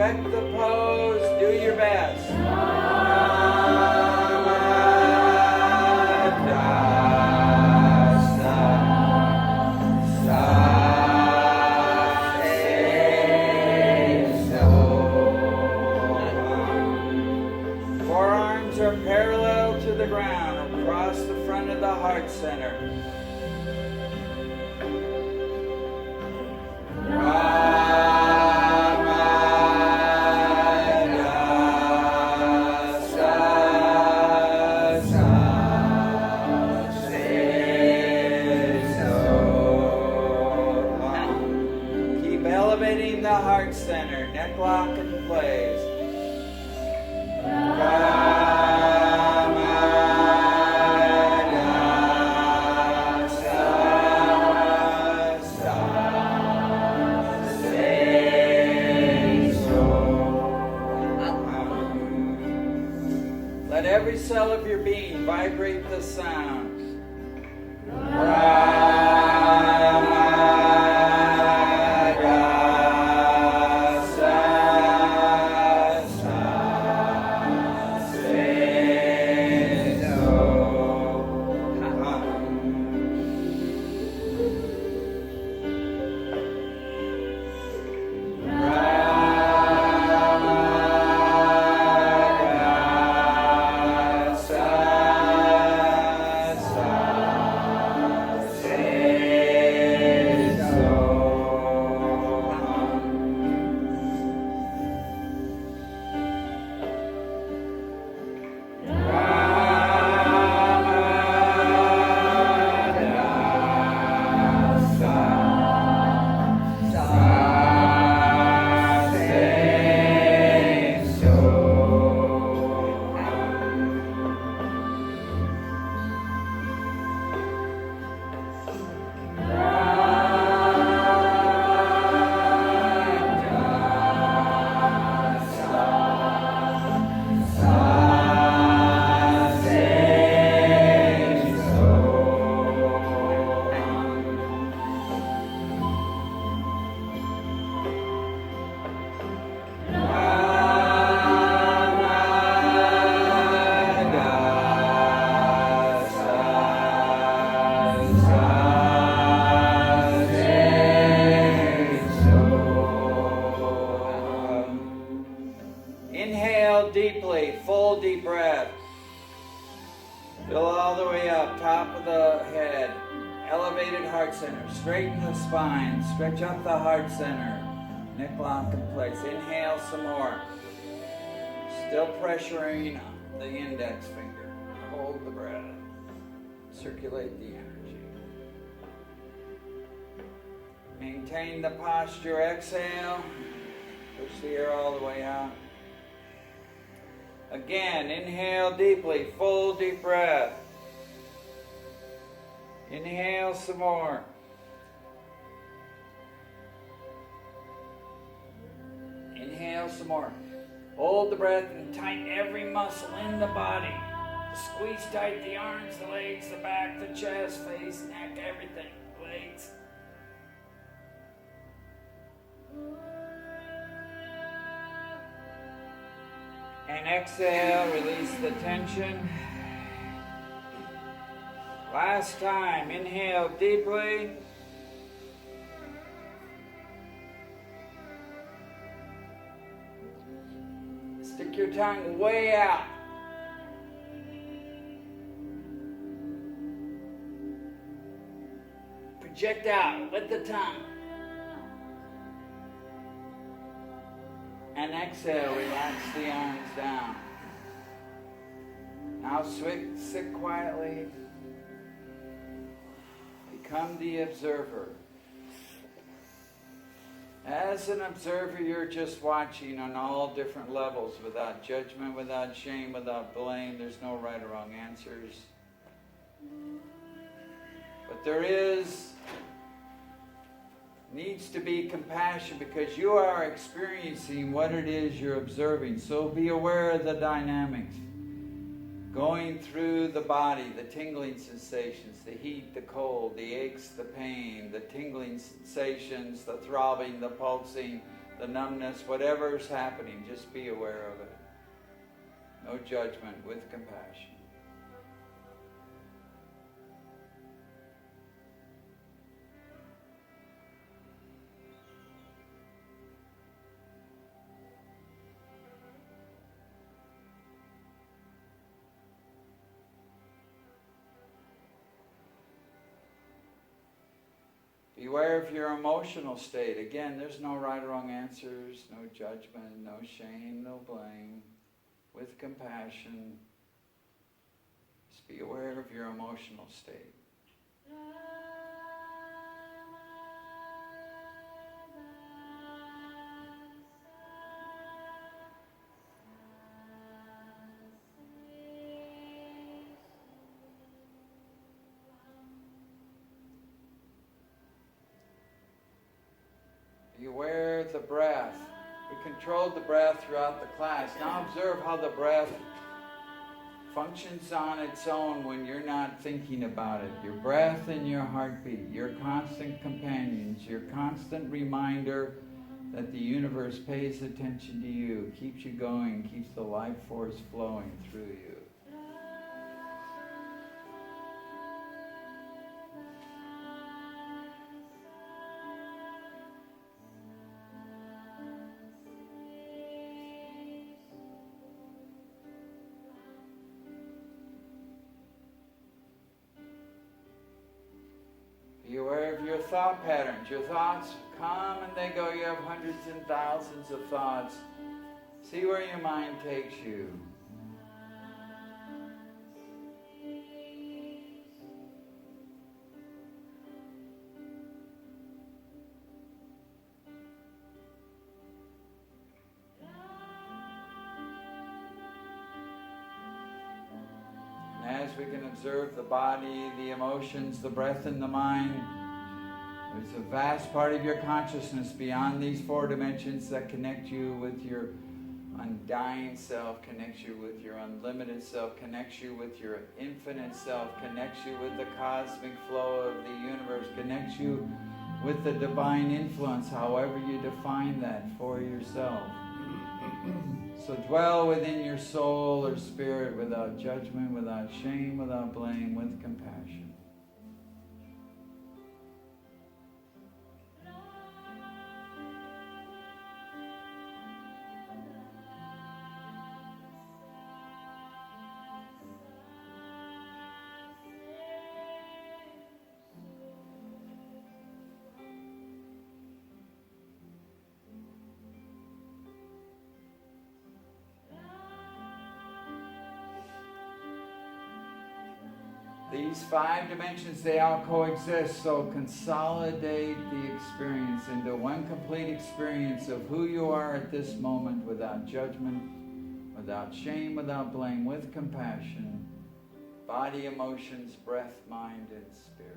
Perfect the pose. Do your best. Forearms are parallel to the ground across the front of the heart center. Keep elevating the heart center. Neck lock in place. Let every cell of your being vibrate the sounds. Inhale deeply, full deep breath. Fill all the way up, top of the head. Elevated heart center. Straighten the spine. Stretch up the heart center. Neck lock in place. Inhale some more. Still pressuring the index finger. Hold the breath. Circulate the energy. Maintain the posture. Exhale. Push the air all the way out. Again, inhale deeply, full deep breath. Inhale some more. Inhale some more. Hold the breath and tighten every muscle in the body. Squeeze tight the arms, the legs, the back, the chest, face, neck, everything. Legs. And exhale, release the tension. Last time, inhale deeply. Stick your tongue way out. Project out, let the tongue. And exhale, relax the arms down. Now sit quietly. Become the observer. As an observer, you're just watching on all different levels, without judgment, without shame, without blame. There's no right or wrong answers. But there needs to be compassion, because you are experiencing what it is you're observing. So be aware of the dynamics going through the body, the tingling sensations, the heat, the cold, the aches, the pain, the tingling sensations, the throbbing, the pulsing, the numbness, whatever's happening, just be aware of it. No judgment, with compassion. Beware of your emotional state. Again, there's no right or wrong answers, no judgment, no shame, no blame. With compassion, just be aware of your emotional state. Be aware of the breath. We controlled the breath throughout the class. Now observe how the breath functions on its own when you're not thinking about it. Your breath and your heartbeat, your constant companions, your constant reminder that the universe pays attention to you, keeps you going, keeps the life force flowing through you. Be aware of your thought patterns. Your thoughts come and they go. You have hundreds and thousands of thoughts. See where your mind takes you. As we can observe the body, the emotions, the breath, and the mind, there's a vast part of your consciousness beyond these four dimensions that connect you with your undying self, connects you with your unlimited self, connects you with your infinite self, connects you with the cosmic flow of the universe, connects you with the divine influence, however you define that for yourself. So dwell within your soul or spirit without judgment, without shame, without blame, with compassion. These five dimensions, they all coexist, so consolidate the experience into one complete experience of who you are at this moment without judgment, without shame, without blame, with compassion, body, emotions, breath, mind, and spirit.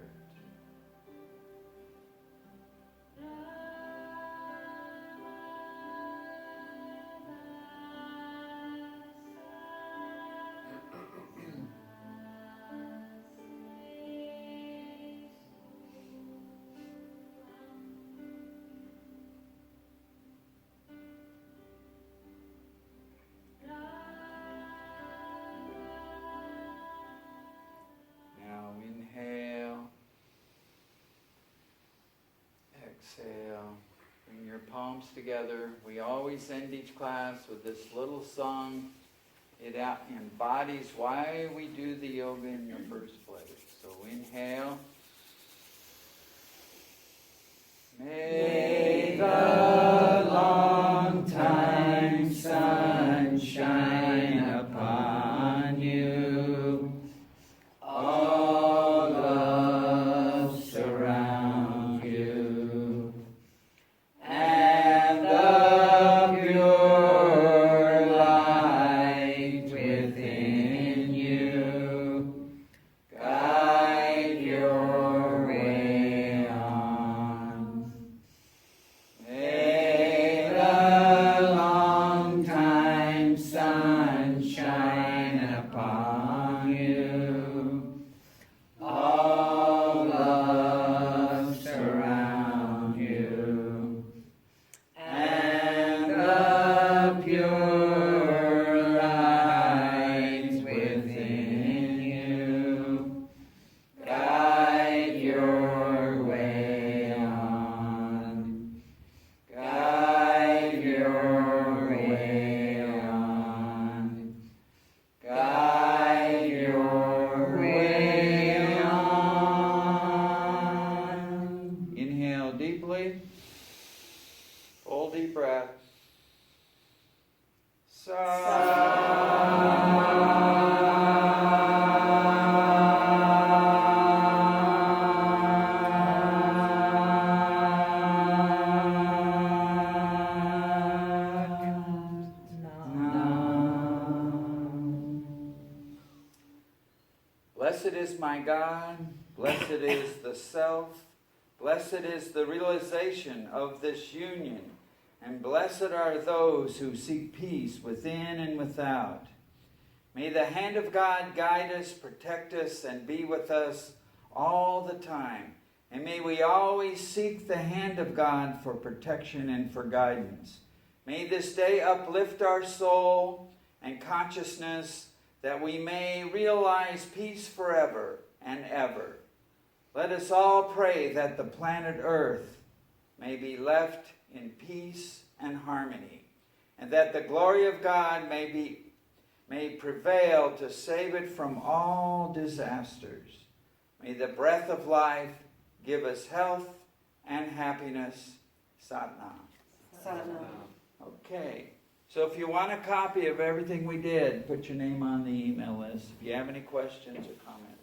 Exhale. Bring your palms together. We always end each class with this little song. It embodies why we do the yoga in the first place. So inhale. May the long time sun shine upon you. All love surround you. And the pure light within you guide your slowly. Full deep breath. Blessed is my God, blessed is the self, blessed is the realization of this union, and blessed are those who seek peace within and without. May the hand of God guide us, protect us, and be with us all the time. And may we always seek the hand of God for protection and for guidance. May this day uplift our soul and consciousness that we may realize peace forever and ever. Let us all pray that the planet Earth may be left in peace and harmony, and that the glory of God may prevail to save it from all disasters. May the breath of life give us health and happiness. Satnam. Satnam. Okay. So if you want a copy of everything we did, put your name on the email list. If you have any questions or comments.